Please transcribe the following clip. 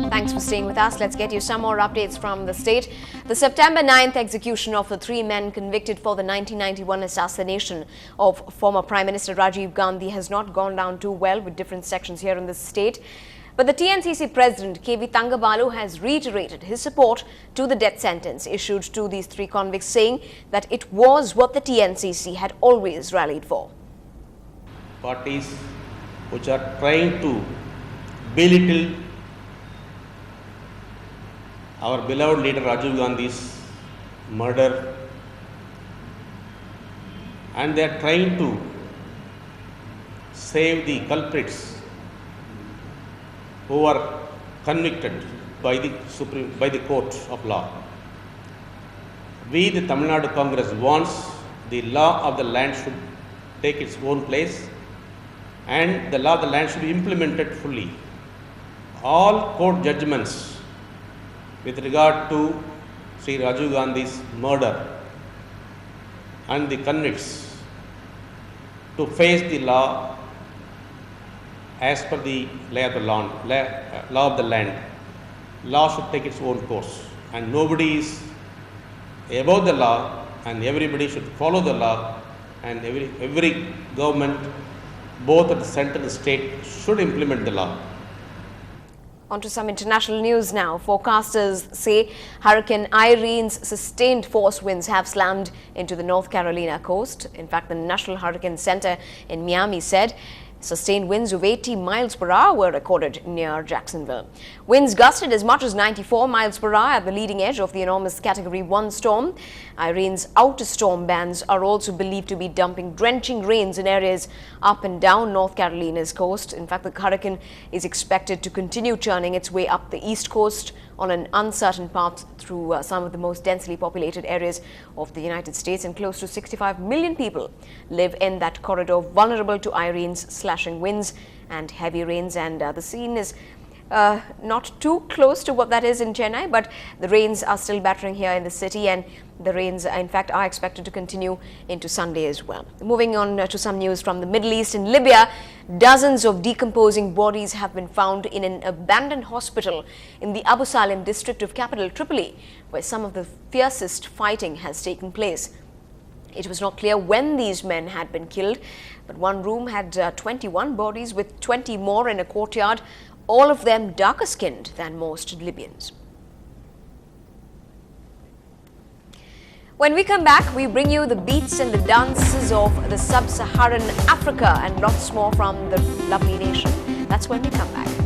Thanks for staying with us. Let's get you some more updates from the state. The September 9th execution of the three men convicted for the 1991 assassination of former Prime Minister Rajiv Gandhi has not gone down too well with different sections here in the state. But the TNCC President KV Thangabalu has reiterated his support to the death sentence issued to these three convicts, saying that it was what the TNCC had always rallied for. Parties which are trying to belittle our beloved leader Rajiv Gandhi's murder, and they are trying to save the culprits who are convicted by the court of law. We, the Tamil Nadu Congress, wants the law of the land should take its own place, and the law of the land should be implemented fully. All court judgments with regard to Sri Rajiv Gandhi's murder and the convicts to face the law as per the law of the land. Law should take its own course, and nobody is above the law, and everybody should follow the law, and every government, both at the center and state, should implement the law. On to some international news now. Forecasters say Hurricane Irene's sustained force winds have slammed into the North Carolina coast. In fact, the National Hurricane Center in Miami said sustained winds of 80 miles per hour were recorded near Jacksonville. Winds gusted as much as 94 miles per hour at the leading edge of the enormous Category 1 storm. Irene's outer storm bands are also believed to be dumping drenching rains in areas up and down North Carolina's coast. In fact, the hurricane is expected to continue churning its way up the east coast on an uncertain path through some of the most densely populated areas of the United States, and close to 65 million people live in that corridor, vulnerable to Irene's slashing winds and heavy rains. And the scene is not too close to what that is in Chennai, but the rains are still battering here in the city, and the rains, in fact, are expected to continue into Sunday as well. Moving on to some news from the Middle East. In Libya, dozens of decomposing bodies have been found in an abandoned hospital in the Abu Salim district of capital Tripoli, where some of the fiercest fighting has taken place. It was not clear when these men had been killed, but one room had 21 bodies, with 20 more in a courtyard, all of them darker skinned than most Libyans. When we come back, we bring you the beats and the dances of the sub-Saharan Africa and lots more from the lovely nation. That's when we come back.